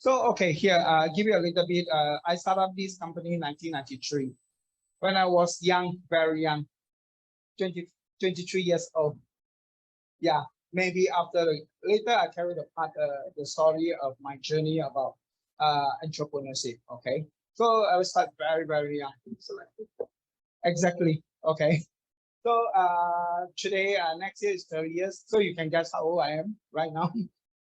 So, okay, here, give you a little bit. I started this company in 1993 when I was young, very young, 23 years old. Yeah, maybe after later I carry the story of my journey about entrepreneurship. Okay, so I will start very, very young. Exactly. Okay. So today, next year is 30 years. So you can guess how old I am right now.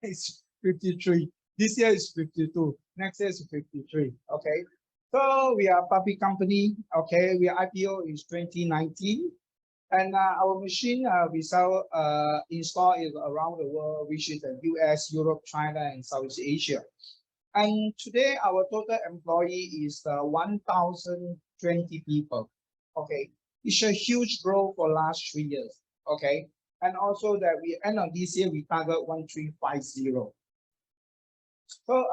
It's 53. This year is 52. Next year is 53. Okay. So we are a public company. Okay. We IPO is 2019. And our machine we sell install is around the world, which is the US, Europe, China, and Southeast Asia. And today our total employee is 1,020 people. Okay, it's a huge growth for last 3 years. Okay, and also that we end of this year we target 1350. So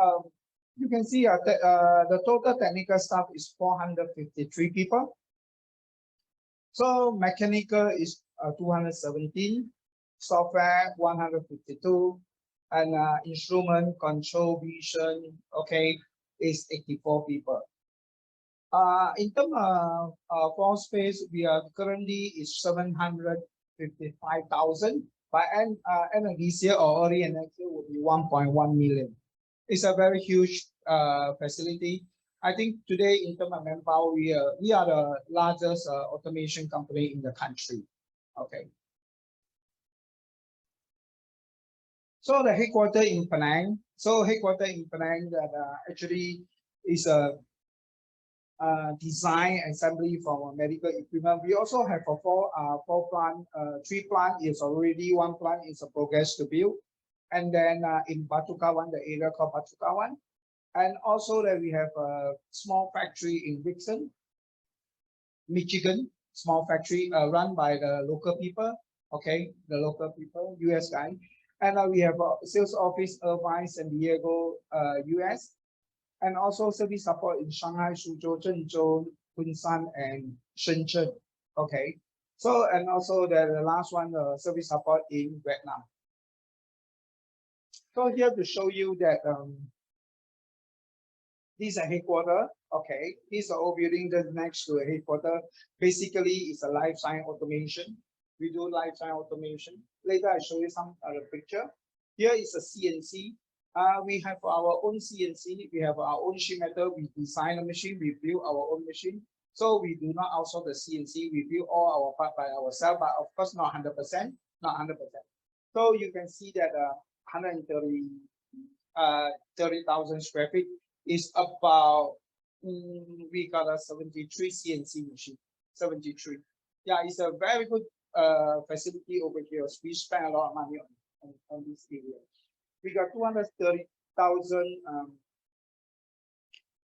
you can see the total technical staff is 453 people. So mechanical is 217, software 152, and instrument, control, vision, okay, is 84 people. In terms of floor space, we are currently is 755,000. By end of this year or early next year will be 1.1 million. It's a very huge facility. I think today in terms of manpower, we are the largest automation company in the country. Okay. So the headquarters in Penang. So headquarters in Penang that actually is a design assembly for medical equipment. We also have a four plant, 3 plant is already, 1 plant is a progress to build. And then in Batu Kawan, the area called Batu Kawan. And also that we have a small factory in Dixon, Michigan, small factory run by the local people, okay, the local people, US guy. And we have a sales office, Irvine, San Diego, US. And also service support in Shanghai, Suzhou, Zhengzhou, Kunshan, and Shenzhen, okay. So, and also the last one, service support in Vietnam. So here to show you that these are headquarters, okay. These are all buildings that's next to a headquarters. Basically, it's a life science automation. We do life science automation. Later, I show you some other picture. Here is a CNC. We have our own CNC. We have our own sheet metal. We design a machine. We build our own machine. So we do not outsource the CNC. We build all our part by ourselves, but of course not 100%, not 100%. So you can see that 30,000 square feet is about we got a 73 CNC machine. 73. Yeah, it's a very good facility over here. We spend a lot of money on this area. We got 230,000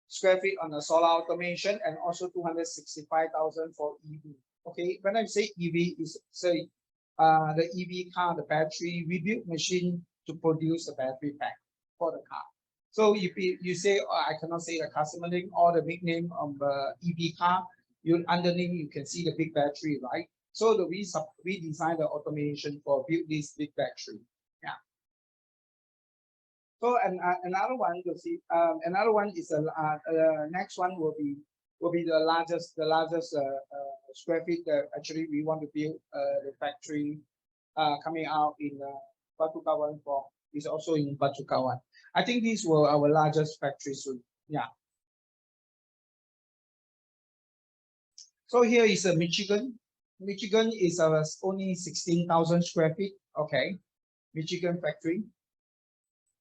square feet on the solar automation and also 265,000 for EV. Okay, when I say EV, is say the EV car, the battery, we build machine to produce the battery pack for the car. So if you say, oh, I cannot say the customer name or the big name of the EV car, underneath you can see the big battery, right? So we design the automation for build this big battery. Yeah. So another one you see, another one is next one will be the largest square feet that actually we want to build the factory coming out in Batu Kawan for is also in Batu Kawan. I think these were our largest factory soon. Yeah. So here is a Michigan. Michigan is only 16,000 square feet. Okay, Michigan factory.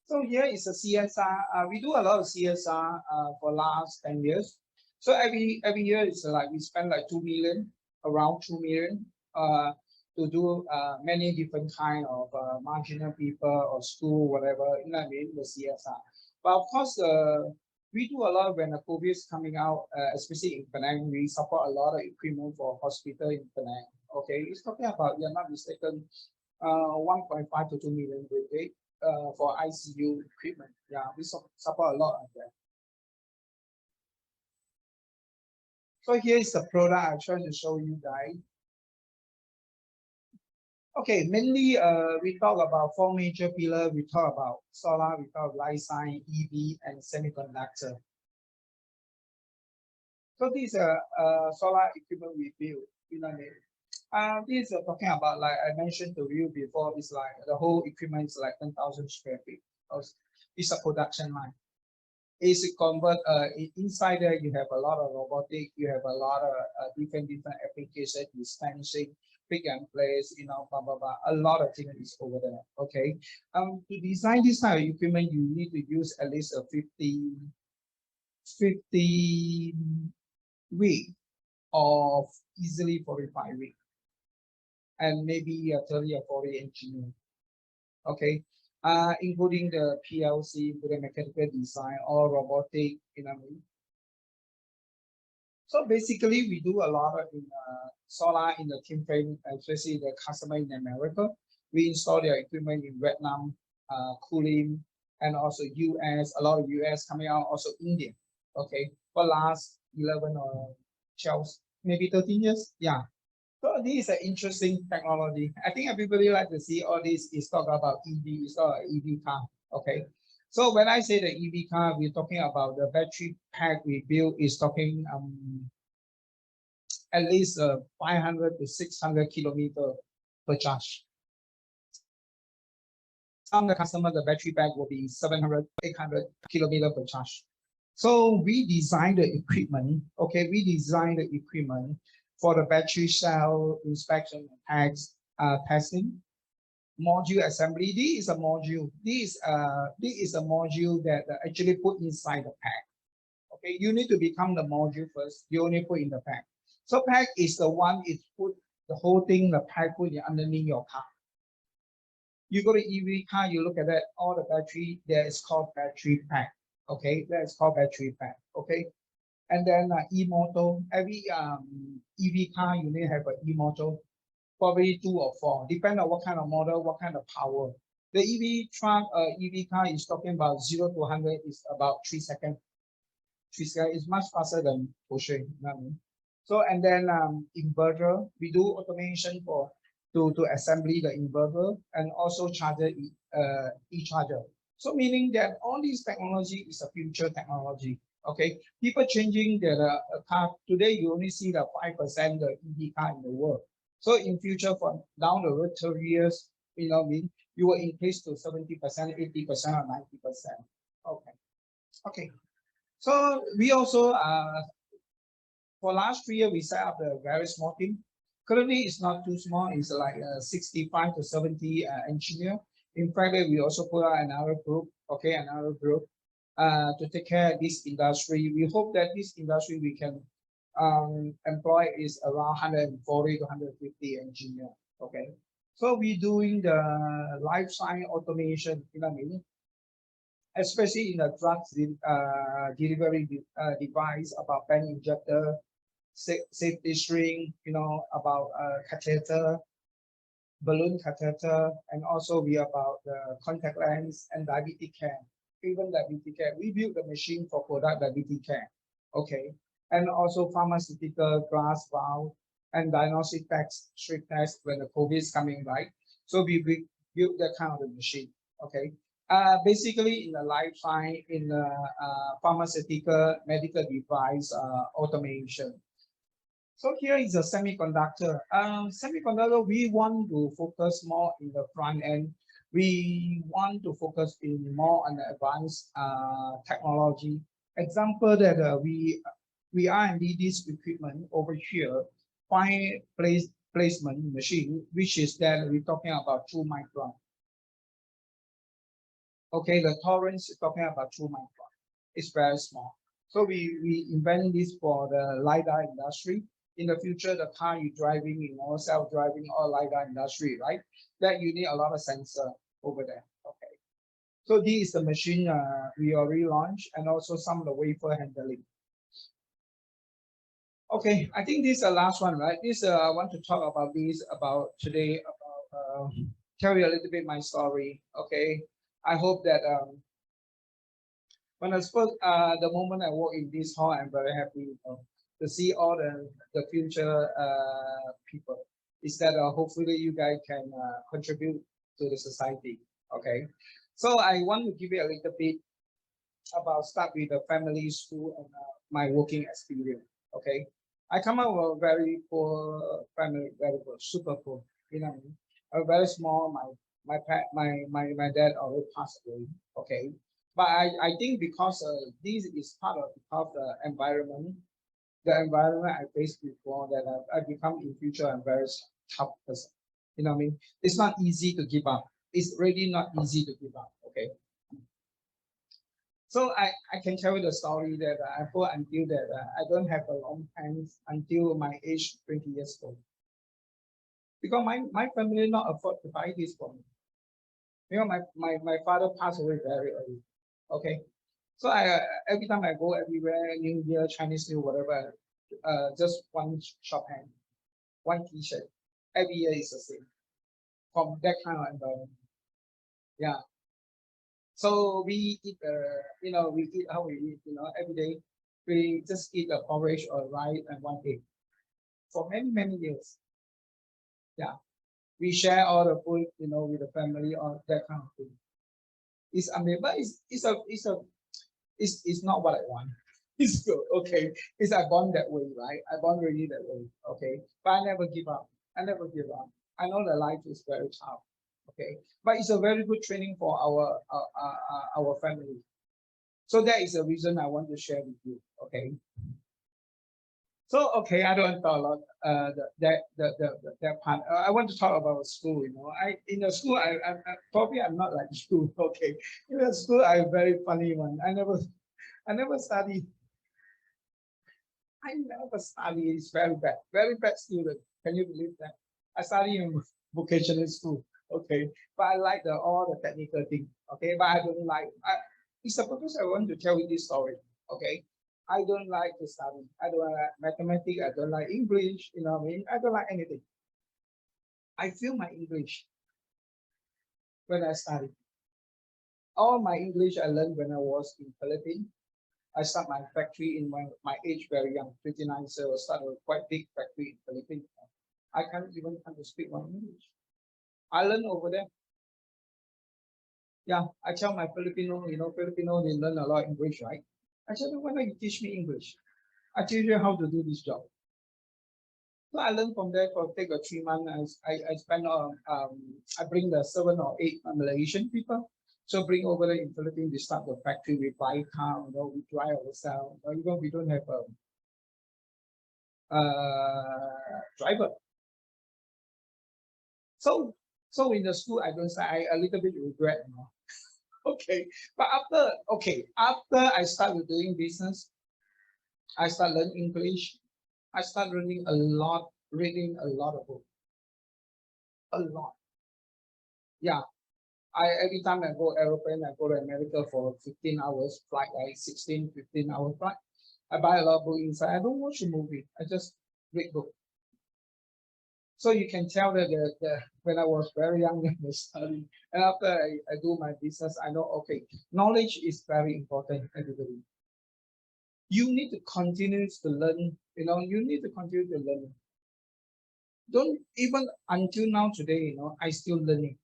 So here is a CSR. We do a lot of CSR for last 10 years. So every year it's like we spend like 2 million, around 2 million to do many different kind of marginal people or school, whatever, you know what I mean, the CSR. But of course, we do a lot when the COVID is coming out, especially in Penang. We support a lot of equipment for hospital in Penang. Okay, it's talking about, you're not mistaken, 1.5 to 2 million per day for ICU equipment. Yeah, we support a lot of that. So here is the product I'm trying to show you guys. Okay, mainly we talk about four major pillars. We talk about solar, we talk life science, EV, and semiconductor. So these are solar equipment we build. You know what I mean? This is talking about, like I mentioned to you before, it's like the whole equipment is like 10,000 square feet. It's a production line. It's convert inside there you have a lot of robotic, you have a lot of different applications, dispensing, pick and place, you know, blah blah blah. A lot of things is over there. Okay. To design this type of equipment, you need to use at least a 50 week of easily 45 week, and maybe a 30 or 40 engineer. Okay. Including the PLC, the mechanical design, or robotic, you know. So basically, we do a lot of in solar in the team frame, especially the customer in America. We install their equipment in Vietnam, cooling, and also US. A lot of US coming out, also India. Okay, for last 11 or 12, maybe 13 years. Yeah. So this is an interesting technology. I think everybody like to see all this is talk about EV, it's not an EV car. Okay. So when I say the EV car, we're talking about the battery pack we build is talking at least 500 to 600 kilometer per charge. Some the customer, the battery pack will be 700, 800 kilometer per charge. So we design the equipment. Okay, we design the equipment for the battery cell inspection, tags, testing, module assembly. This is a module. This is a module that actually put inside the pack. Okay, you need to become the module first. You only put in the pack. So pack is the one is put the whole thing, the pack put underneath your car. You go to EV car, you look at that, all the battery, there is called battery pack. Okay, that is called battery pack. Okay, and then e-motor. Every EV car, you may have an e-motor, probably 2 or 4, depending on what kind of model, what kind of power. The EV truck, EV car is talking about 0 to 100 is about 3 seconds. 3 seconds is much faster than pushing. You know what I mean? So and then inverter, we do automation for to assembly the inverter and also charger e-charger. So meaning that all these technology is a future technology. Okay, people changing their car today. You only see the 5% the EV car in the world. So in future, for down the road 30 years, you know, you will increase to 70%, 80%, or 90%. Okay, okay. So we also for last 3 years we set up a very small team. Currently, it's not too small. It's like 65 to 70 engineer. In fact, we also put out another group. Okay, another group to take care of this industry. We hope that this industry we can employ is around 140 to 150 engineer. Okay, so we're doing the life science automation. You know what I mean? Especially in the drugs delivery device about pen injector, safety string, you know, about catheter, balloon catheter, and also we about the contact lens and diabetic care. Even diabetic care, we build the machine for product diabetic care. Okay, and also pharmaceutical glass valve and diagnostic test, strip test when the COVID is coming, right? So we build that kind of a machine. Okay. Basically in the life science, in the pharmaceutical, medical device automation. So here is a semiconductor. Semiconductor, we want to focus more in the front end. We want to focus in more on the advanced technology. Example that we R&D this equipment over here, fine placement machine, which is that we're talking about 2 micron. Okay, the tolerance is talking about 2 micron. It's very small. So we invent this for the LiDAR industry. In the future, the car you're driving, you know, self-driving or LiDAR industry, right? That you need a lot of sensor over there. Okay. So this is the machine we already launched, and also some of the wafer handling. Okay, I think this is the last one, right? This I want to talk about this about today, about tell you a little bit my story. Okay. I hope that when I suppose the moment I walk in this hall, I'm very happy to see all the future people. is that hopefully you guys can contribute to the society. Okay, so I want to give you a little bit about start with the family, school, and my working experience. Okay, I come out of a very poor family, very poor, super poor. You know, a very small. My dad already passed away. Okay, but I think because this is part of because the environment I faced before that I become in future I'm very tough person. You know what I mean? It's not easy to give up. It's really not easy to give up. Okay. So I can tell you the story that I fought until that I don't have a long time until my age 20 years old. Because my family not afford to buy this for me. You know, my father passed away very early. Okay. So I every time I go everywhere, New Year, Chinese New, whatever, just one shop hand, one T-shirt. Every year is the same. From that kind of environment. Yeah. So we eat we eat how we eat, every day. We just eat a porridge or rice and one egg for many, many years. Yeah. We share all the food, with the family or that kind of thing. It's amazing, but it's not what I want. It's good, okay. It's I born that way, right? I born really that way, okay. But I never give up. I never give up. I know that life is very tough, okay. But it's a very good training for our family. So that is the reason I want to share with you, okay. So okay, I don't talk a lot. That part. I want to talk about school. I in the school, probably I'm not like you. Okay, in the school, I'm very funny one. I never study. I never study. It's very bad student. Can you believe that? I study in vocational school. Okay, but I like all the technical thing. Okay, but I don't like. It's the purpose I want to tell you this story. Okay, I don't like to study. I don't like mathematics. I don't like English. You know what I mean? I don't like anything. I feel my English when I study. All my English I learned when I was in Philippines. I start my factory in my age very young, 29, so I started a quite big factory in Philippines. I can't even come to speak one English. I learned over there. Yeah, I tell my Filipino, Filipino, they learn a lot of English, right? I tell them, why don't you teach me English? I teach you how to do this job. So I learned from there for take a 3 months. I spend I bring the 7 or 8 Malaysian people. So bring over there in Philippines, we start the factory, we buy car, we drive ourselves. Even we don't have a driver. So in the school, I don't say I a little bit regret, Okay, but after I started doing business, I start learning English. I start reading a lot of books, a lot. Yeah, I every time I go aeroplane, I go to America for 15 hours flight, like 16, 15-hour flight. I buy a lot of books inside. I don't watch a movie. I just read book. So you can tell that when I was very young, I study, and after I do my business, I know okay, knowledge is very important. Everybody, you need to continue to learn. You need to continue to learn. Don't even until now today, I still learning.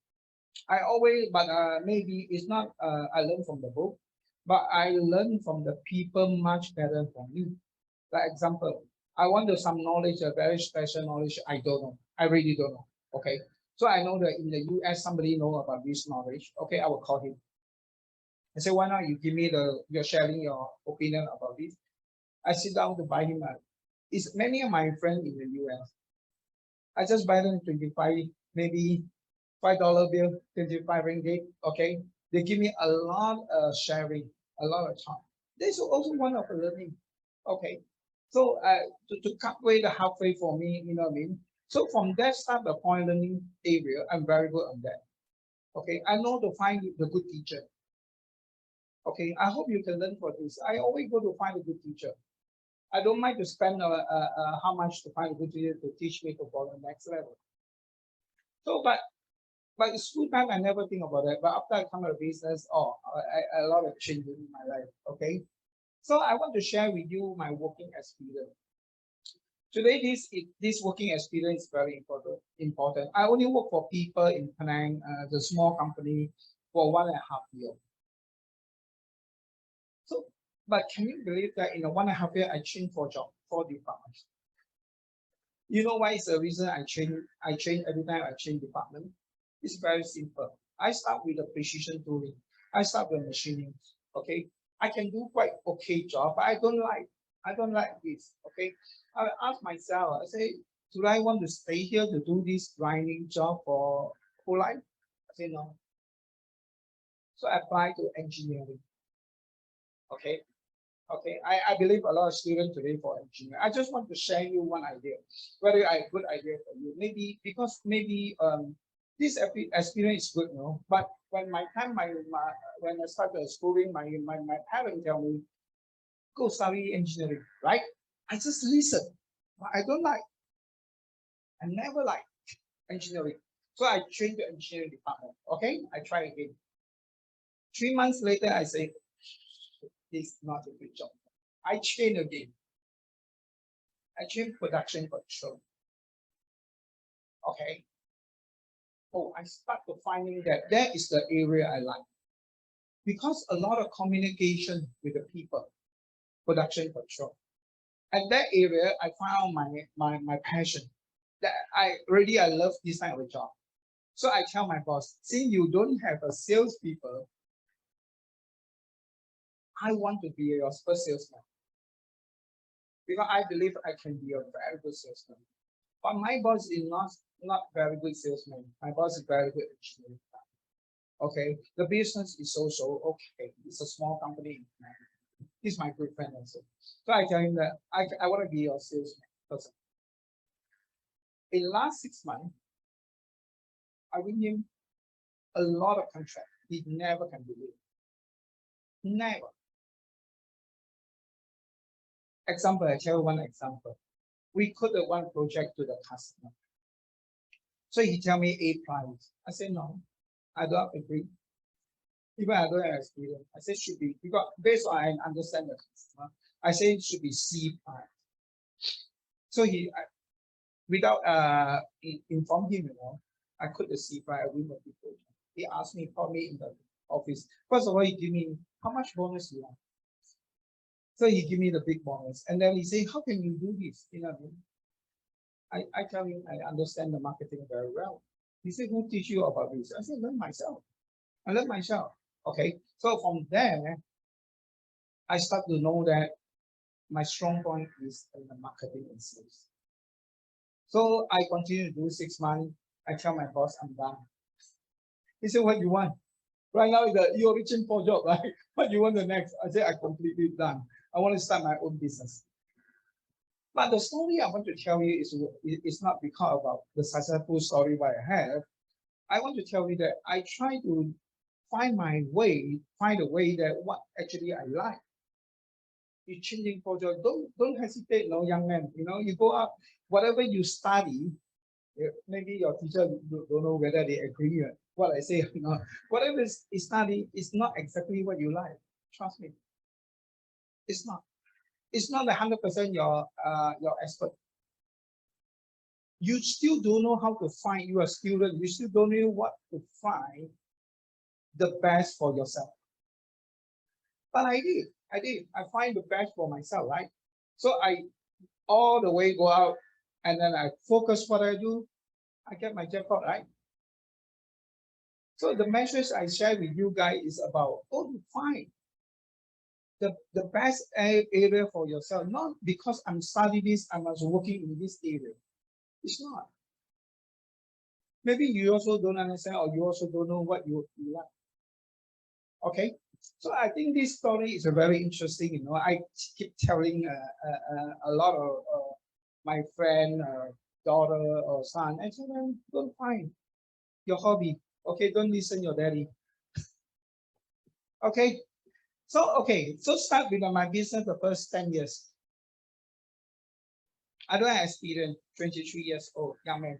I always, but maybe it's not. I learn from the book, but I learn from the people much better than me. Like example, I want to some knowledge, a very special knowledge. I don't know. I really don't know. Okay, so I know that in the U.S. somebody know about this knowledge. Okay, I will call him. I say, why not you give me you're sharing your opinion about this. I sit down to buy him. It's many of my friends in the U.S. I just buy them 25, maybe $5 bill, 25 ringgit. Okay, they give me a lot of sharing, a lot of time. This is also one of the learning. Okay, so to cut away the halfway for me, you know what I mean. So from that start, the point learning area, I'm very good on that. Okay, I know to find the good teacher. Okay, I hope you can learn for this. I always go to find a good teacher. I don't mind to spend how much to find a good teacher to teach me to go to the next level. So, but school time, I never think about that. But after I come to business, a lot of changes in my life. Okay, so I want to share with you my working experience. Today, this working experience is very important. I only work for people in Penang, the small company, for 1.5 years. So, but can you believe that in a 1.5 year, I changed 4 departments? You know why is the reason I change? I change every time I change department. It's very simple. I start with the precision tooling. I start with machining. Okay, I can do quite okay job, but I don't like. I don't like this. Okay, I ask myself. I say, do I want to stay here to do this grinding job for whole life? I say no. So I apply to engineering. Okay, okay. I believe a lot of students today for engineering. I just want to share you one idea, whether I good idea for you. Maybe because maybe this experience is good, no. But when my time, when I started schooling, my parents tell me go study engineering, right? I just listen, but I don't like. I never like engineering, so I changed the engineering department. Okay, I try again. 3 months later, I say this is not a good job. I change again. I change production control. Okay. Oh, I start to finding that is the area I like because a lot of communication with the people, production control. And that area, I found my passion. That I love this kind of job. So I tell my boss, since you don't have a salespeople, I want to be your first salesman because I believe I can be a very good salesman. But my boss is not very good salesman. My boss is very good engineer. Okay, the business is so okay. It's a small company. He's my good friend also. So I tell him that I want to be your salesman person. In the last 6 months, I win him a lot of contract. He never can believe. Never. Example, I tell you one example. We put the one project to the customer. So he tell me A price. I say no, I don't agree. Even I don't have experience. I say should be because based on I understand the customer, I say it should be C price. So without inform him, I put the C price, I win the big project. He asked me, call me in the office. First of all, he give me how much bonus you want. So he give me the big bonus, and then he say, how can you do this? I tell him I understand the marketing very well. He said, who teach you about this? I said, learn myself. I learn myself. Okay. So from there, I start to know that my strong point is in the marketing and sales. So I continue to do 6 months. I tell my boss I'm done. He said, what you want? Right now, you're reaching for job, right? What you want the next? I say, I completely done. I want to start my own business. But the story I want to tell you is not because about the successful story what I have. I want to tell you that I try to find a way that what actually I like. You're changing project. Don't hesitate, no young man. You go up, whatever you study, maybe your teacher don't know whether they agree or what I say. Whatever is study is not exactly what you like. Trust me. It's not. It's not 100% your expert. You still don't know how to find. You are a student. You still don't know what to find the best for yourself. But I did. I find the best for myself, right? So I all the way go out, and then I focus what I do. I get my jackpot, right? So the message I share with you guys is about go to find the best area for yourself. Not because I'm studying this, I was working in this area. It's not. Maybe you also don't understand or you also don't know what you like. Okay, so I think this story is a very interesting. I keep telling a lot of my friend, daughter or son. I tell them, don't find your hobby. Okay, don't listen your daddy. Okay, so start with my business the first 10 years. I don't have experience. 23 years old, young man.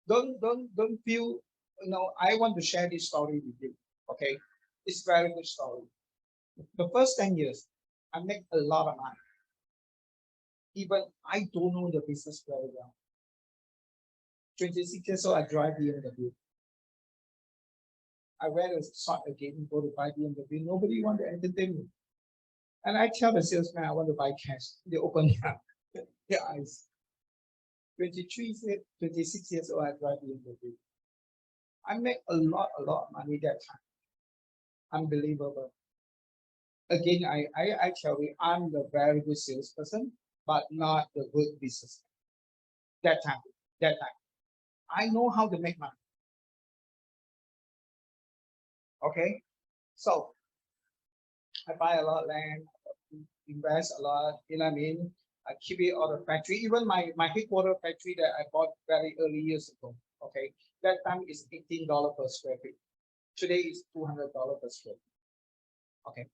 Don't feel. I want to share this story with you. Okay, it's a very good story. The first 10 years, I make a lot of money. Even I don't know the business very well. 26 years old, I drive BMW. I wear a short again, go to buy BMW. Nobody want to entertain me. And I tell the salesman I want to buy cash. They open their eyes. 26 years old, I drive BMW. I make a lot of money that time. Unbelievable. Again, I tell you, I'm the very good salesperson, but not the good business. That time. I know how to make money. Okay. So I buy a lot of land, invest a lot, you know what I mean? I keep it on the factory. Even my headquarter factory that I bought very early years ago. Okay. That time is $18 per square feet. Today is $200 per square feet. Okay.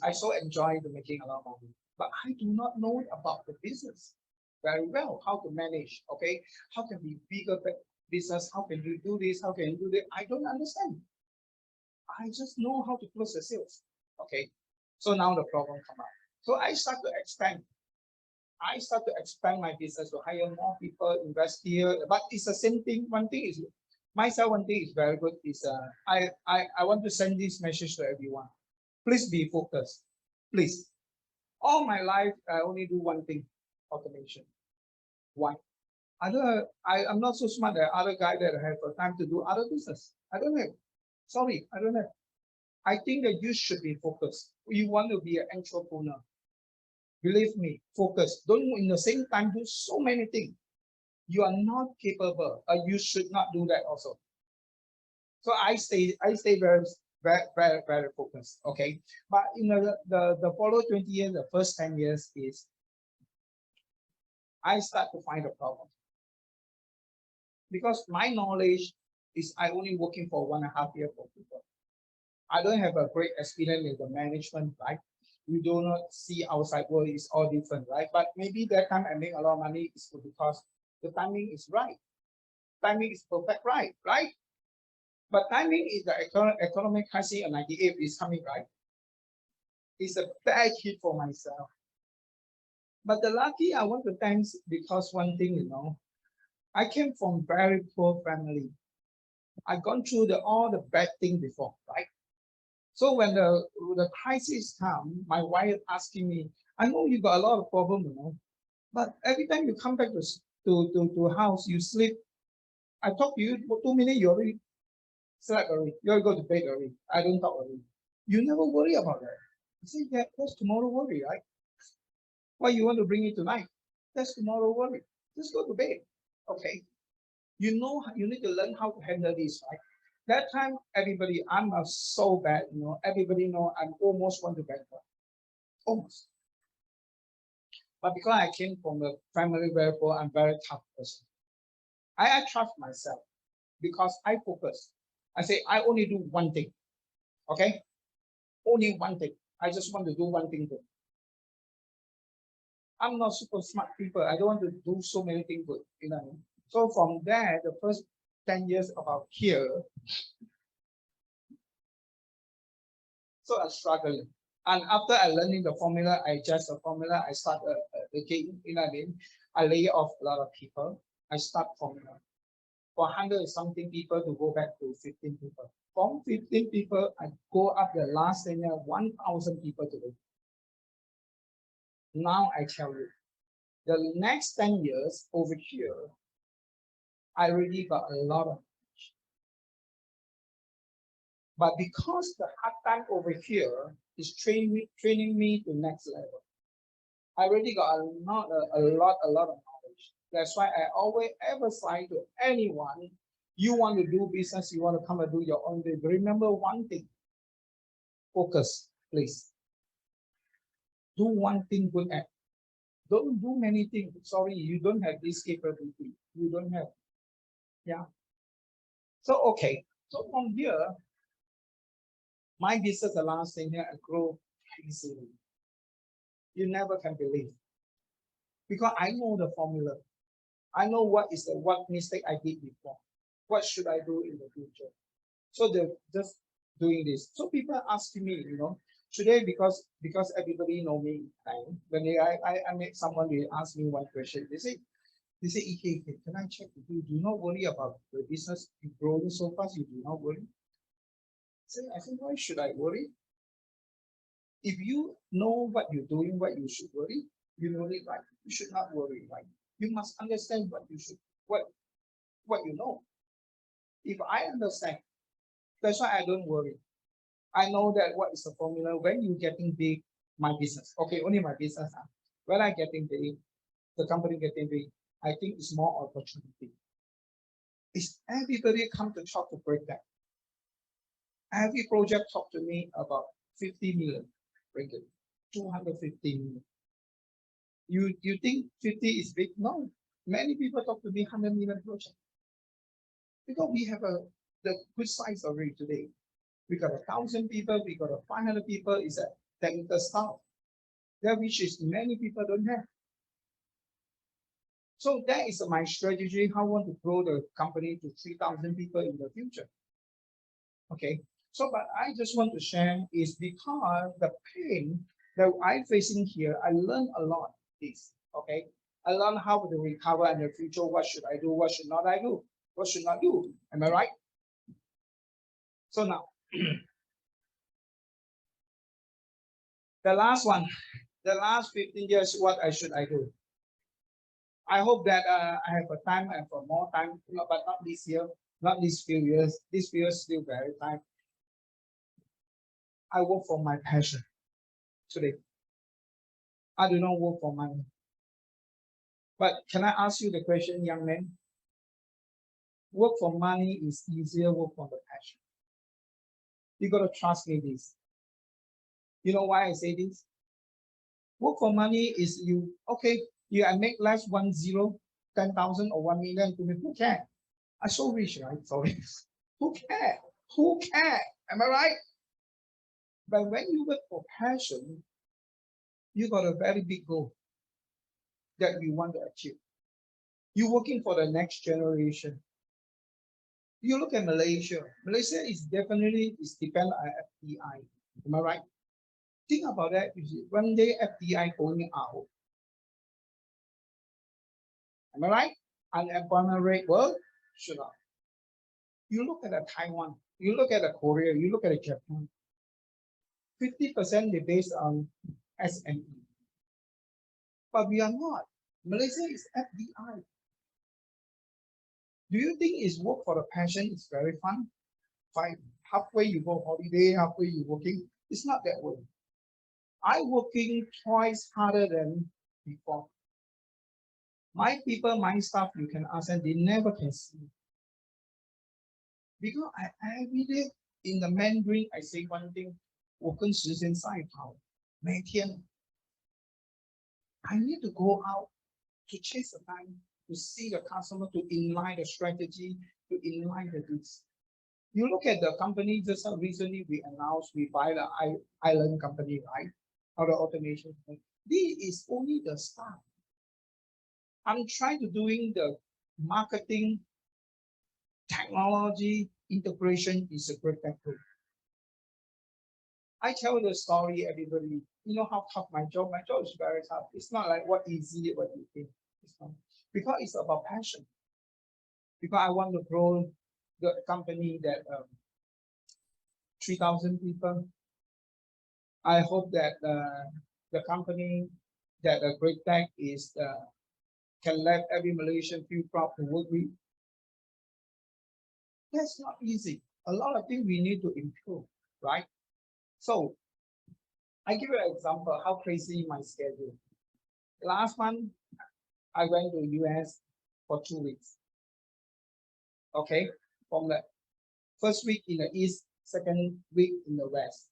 I so enjoy the making a lot of money, but I do not know about the business very well, how to manage. Okay. How can be bigger business? How can you do this? How can you do that? I don't understand. I just know how to close the sales. Okay. So now the problem come up. So I start to expand. I start to expand my business to hire more people, invest here. But it's the same thing. One thing is myself. One thing is very good. Is I want to send this message to everyone. Please be focused. Please. All my life I only do one thing: automation. Why? I'm not so smart that other guy that have time to do other business. I don't have. Sorry, I don't have. I think that you should be focused. You want to be an entrepreneur. Believe me, focus. Don't in the same time do so many things. You are not capable. You should not do that also. So I stay very focused. Okay. But in the follow 20 years, the first 10 years is I start to find a problem. Because my knowledge is I only working for 1.5 years for people. I don't have a great experience in the management, right? We do not see outside world is all different, right? But maybe that time I make a lot of money is because the timing is right. Timing is perfect, right? But timing is the economic crisis in 98 is coming, right? It's a bad hit for myself. But the lucky I want to thank because one thing, I came from very poor family. I've gone through all the bad things before, right? So when the crisis come, my wife asking me, I know you got a lot of problem, but every time you come back to house, you sleep. I talk to you for 2 minutes, you already slept already. You already go to bed already. I don't talk already. You never worry about that. You say, yeah, that's tomorrow worry, right? Why you want to bring it tonight? That's tomorrow worry. Just go to bed. Okay. You need to learn how to handle this, right? That time, everybody, I'm not so bad, everybody know I'm almost want to bankrupt. Almost. But because I came from a family very poor, I'm very tough person. I trust myself because I focus. I say I only do one thing. Okay? Only one thing. I just want to do one thing good. I'm not super smart people. I don't want to do so many things good. So from there, the first 10 years about here, so I'm struggling. And after I learning the formula, I adjust the formula, I start again, I lay off a lot of people. I start formula. For 100 something people to go back to 15 people. From 15 people, I go up the last 10 years, 1,000 people today. Now I tell you, the next 10 years over here, I already got a lot of knowledge. But because the hard time over here is training me to next level, I already got a lot of knowledge. That's why I always emphasize to anyone, you want to do business, you want to come and do your own thing. Remember one thing, focus, please. Do one thing good at. Don't do many things. Sorry, you don't have this capability. You don't have. Yeah. So, okay. So from here, my business the last 10 years, I grow easily. You never can believe. Because I know the formula. I know what mistake I did before. What should I do in the future? So they're just doing this. So people asking me, today because everybody know me, right? When I met someone, they ask me one question. They say, EK, can I check with you? Do not worry about the business growing so fast. You do not worry. I said, why should I worry? If you know what you're doing, what you should worry, you know it, right? You should not worry, right? You must understand what you know. If I understand, that's why I don't worry. I know that what is the formula when you're getting big, my business. Okay, only my business. When I getting big, the company getting big, I think it's more opportunity. It's everybody come to talk to break that. Every project talk to me about 50 million, ringgit, 250 million. You think 50 is big? No. Many people talk to me 100 million project. Because we have the good size already today. We got 1,000 people, we got 500 people, is a technical staff. That which is many people don't have. So that is my strategy, how I want to grow the company to 3,000 people in the future. Okay, so but I just want to share is because the pain that I'm facing here, I learned a lot this. Okay, I learned how to recover in the future. What should I do? What should not I do? What should not do? Am I right? So now, the last one, the last 15 years, what should I do? I hope that I have a time and for more time, but not this year, not these few years. These few years still very time. I work for my passion today. I do not work for money. But can I ask you the question, young man? Work for money is easier, work for the passion. You got to trust me this. You know why I say this? Work for money is you, okay, I make less 10,000 or 1 million to me. Who care? I'm so rich, right? Sorry. Who care? Who care? Am I right? But when you work for passion, you got a very big goal that you want to achieve. You're working for the next generation. You look at Malaysia. Malaysia is definitely depend on FDI. Am I right? Think about that. One day FDI going out. Am I right? Unemployment rate will shoot up. You look at Taiwan. You look at Korea. You look at Japan. 50% they based on SME. But we are not. Malaysia is FDI. Do you think it's work for the passion is very fun? Halfway you go holiday, halfway you working. It's not that way. I working twice harder than before. My people, my staff, you can ask them, they never can see. Because every day in the Mandarin, I say one thing, 我跟时间赛跑，每天 I need to go out to chase the time, to see the customer, to inline the strategy, to inline the goods. You look at the company, just recently we announced we buy the island company, right? Or the automation. This is only the start. I'm trying to doing the marketing, technology, integration is a great factor. I tell the story, everybody, you know how tough my job is very tough. It's not like what easy, what you think. It's not. Because it's about passion. Because I want to grow the company that 3,000 people. I hope that the company that a Great Tech is can let every Malaysian feel proud to work with. That's not easy. A lot of things we need to improve, right? So I give you an example how crazy my schedule. Last month, I went to US for 2 weeks. Okay, from the first week in the East, second week in the West.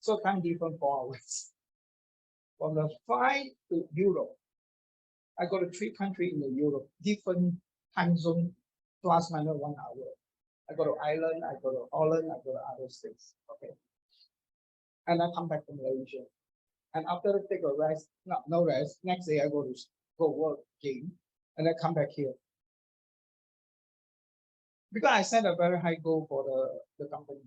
So time different 4 hours. From the flight to Europe, I go to 3 countries in the Europe, different time zone, plus minus 1 hour. I go to Ireland, I go to Holland, I go to other states. Okay. And I come back to Malaysia. And after I take a rest, no rest, next day I go work again, and I come back here. Because I set a very high goal for the company.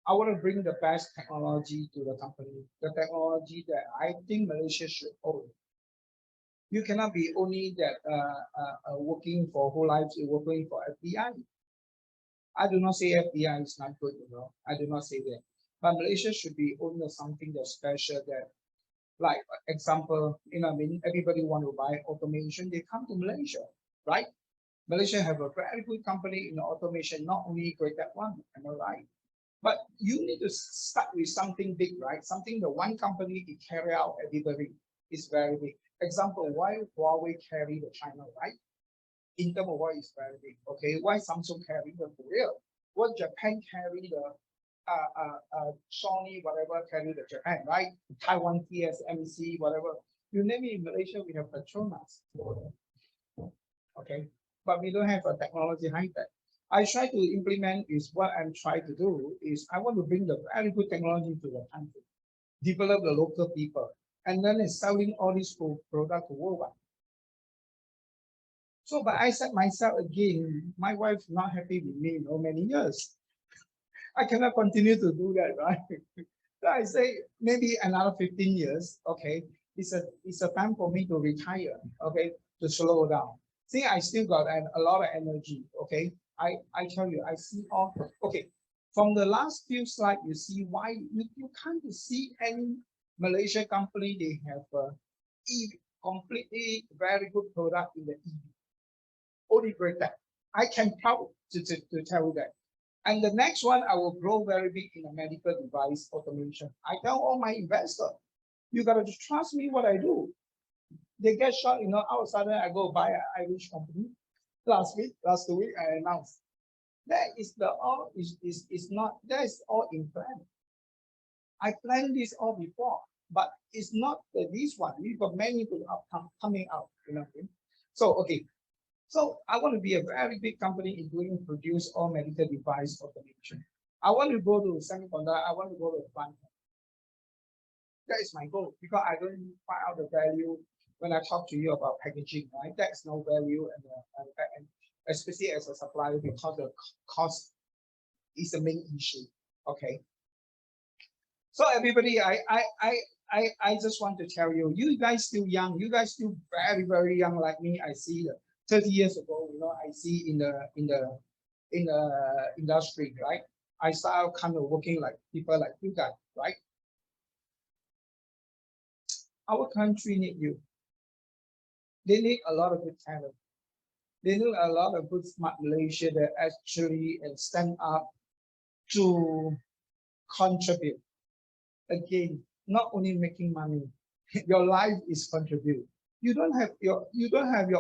I want to bring the best technology to the company, the technology that I think Malaysia should own. You cannot be only that working for whole life, you're working for FBI. I do not say FBI is not good, you know. I do not say that. But Malaysia should be owning something that's special that, like example, you know, I mean, everybody want to buy automation, they come to Malaysia, right? Malaysia have a very good company in automation, not only great that one, am I right? But you need to start with something big, right? Something that one company can carry out everybody is very big. Example, why Huawei carry the China, right? In terms of what is very big. Okay, why Samsung carry the Korea? What Japan carry the Sony, whatever carry the Japan, right? Taiwan TSMC, whatever. You name it in Malaysia, we have Petronas. Okay, but we don't have a technology high tech. I try to implement is what I'm trying to do is I want to bring the very good technology to the country, develop the local people, and then it's selling all these products worldwide. So, but I said myself again, my wife not happy with me for many years. I cannot continue to do that, right? So I say maybe another 15 years, okay, it's a time for me to retire, okay, to slow down. See, I still got a lot of energy, okay. I tell you, I see all, okay, from the last few slides, you see why you can't see any Malaysia company, they have a completely very good product in the EV. Only great that. I can proud to tell you that. And the next one, I will grow very big in a medical device automation. I tell all my investors, you got to trust me what I do. They get shot, you know, outside I go buy an Irish company. Last 2 weeks, I announced. That is the all is not, that is all in plan. I planned this all before, but it's not this one. We've got many good coming out, you know. So, okay. So I want to be a very big company in doing produce all medical device automation. I want to go to semiconductor. I want to go to plant. That is my goal because I don't find out the value when I talk to you about packaging, right? That's no value and especially as a supplier because the cost is the main issue. Okay. So everybody, I just want to tell you, you guys still young, you guys still very, very young like me. I see that 30 years ago, you know, I see in the industry, right? I started kind of working like people like you guys, right? Our country need you. They need a lot of good talent. They need a lot of good smart Malaysia that actually stand up to contribute. Again, not only making money, your life is contribute. You don't have your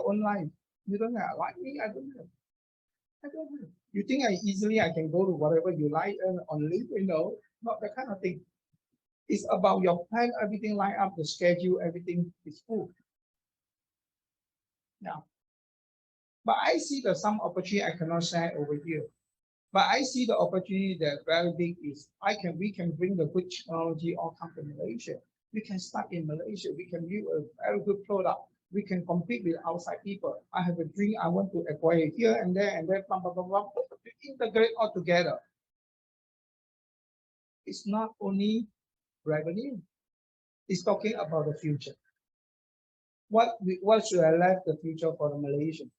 own life. You don't have like me. I don't have. I don't have. You think I can go to whatever you like and on leave? You know, not that kind of thing. It's about your plan. Everything line up, the schedule, everything is full. Yeah. But I see that some opportunity I cannot share over here. But I see the opportunity that very big is we can bring the good technology all come to Malaysia. We can start in Malaysia. We can build a very good product. We can compete with outside people. I have a dream. I want to acquire here and there, blah, blah, blah, blah, to integrate all together. It's not only revenue. It's talking about the future. What should I leave the future for the Malaysian?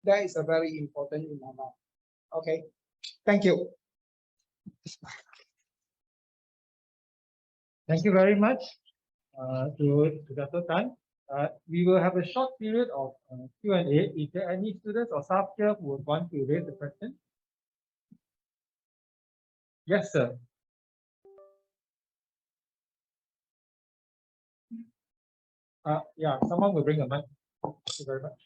That is a very important in my mind. Okay. Thank you. Thank you very much to Dr. Tan. We will have a short period of Q&A. Is there any students or staff here who would want to raise a question? Yes, sir. Yeah, someone will bring a mic. Thank you very much.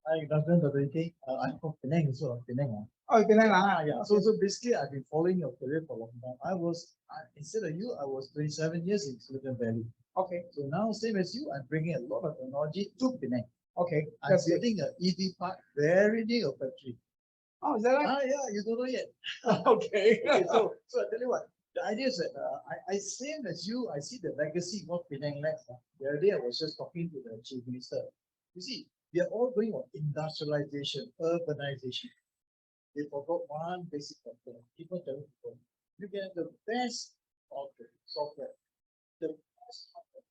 Hi, good afternoon, Dr. Ike. I'm from Penang, so Penang. Oh, Penang, Yeah. So basically, I've been following your career for a long time. Instead of you, I was 27 years in Silicon Valley. Okay. So now, same as you, I'm bringing a lot of technology to Penang. Okay. I'm building an EV park very near your factory. Oh, is that right? Yeah, you don't know yet. Okay. So I tell you what, the idea is that I same as you, I see the legacy of Penang lacks. The other day I was just talking to the chief minister. You see, we are all going on industrialization, urbanization. They forgot one basic factor. People tell people, you get the best of the software, the best software,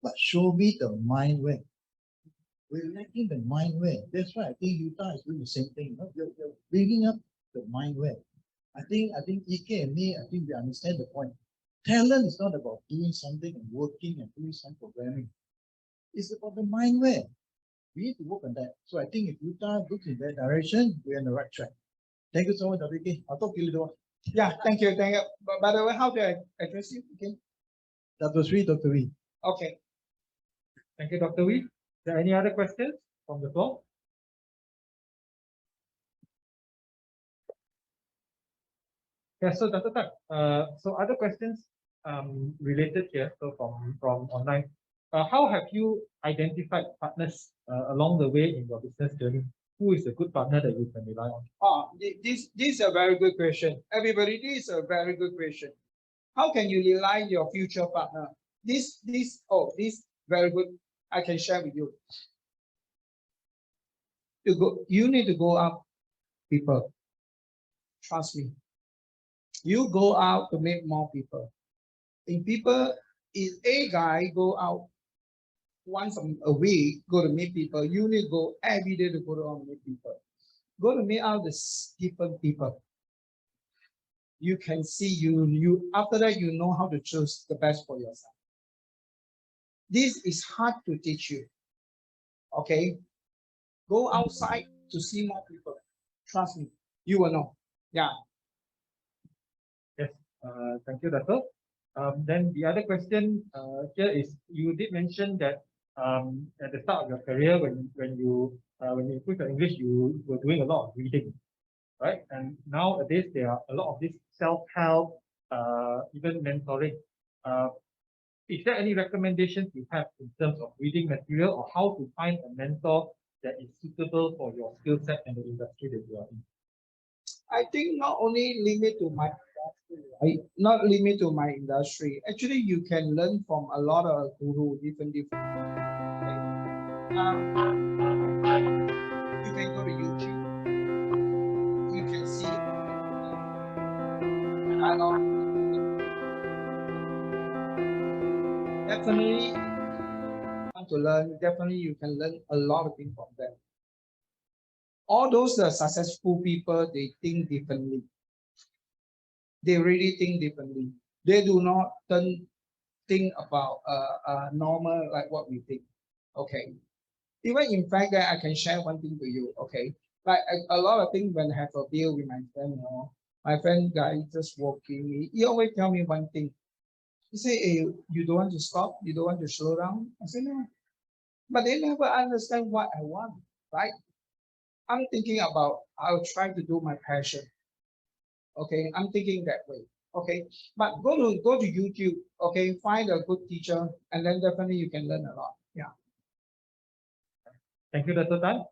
but show me the mindware. We're lacking the mindware. That's why I think Utah is doing the same thing. You're bringing up the mindware. I think EK and me, I think we understand the point. Talent is not about doing something and working and doing some programming. It's about the mindware. We need to work on that. So I think if Utah looks in that direction, we're on the right track. Thank you so much, WK. I'll talk to you later. Yeah, thank you, thank you. But by the way, how do I address you again? Dr. Sri, Dr. Wee. Okay. Thank you, Dr. Wee. Is there any other questions from the floor? Yeah, so Dr. Tak, so other questions related here, so from online. How have you identified partners along the way in your business journey? Who is a good partner that you can rely on? This is a very good question. Everybody, this is a very good question. How can you rely on your future partner? This very good. I can share with you. You need to go out, people. Trust me. You go out to meet more people. If a guy go out once a week, go to meet people, you need to go every day to go to meet people. Go to meet out the different people. You can see you after that you know how to choose the best for yourself. This is hard to teach you. Okay? Go outside to see more people. Trust me, you will know. Yeah. Yes, thank you, Dato'. Then the other question here is, you did mention that at the start of your career, when you improve your English, you were doing a lot of reading, right? And nowadays there are a lot of this self-help, even mentoring. Is there any recommendations you have in terms of reading material or how to find a mentor that is suitable for your skill set and the industry that you are in? I think not only limit to my industry, right? Not limit to my industry. Actually, you can learn from a lot of guru, different. You can go to YouTube. You can see. Definitely, want to learn. Definitely, you can learn a lot of things from them. All those successful people, they think differently. They really think differently. They do not think about normal like what we think. Okay. Even in fact that I can share one thing to you. Okay. Like a lot of things when I have a deal with my friend, my friend guy just walking, he always tell me one thing. He say, hey, you don't want to stop? You don't want to slow down? I say, no. But they never understand what I want, right? I'm thinking about I'll try to do my passion. Okay, I'm thinking that way. Okay, but go to YouTube. Okay, find a good teacher, and then definitely you can learn a lot. Yeah. Thank you, Dr. Tan.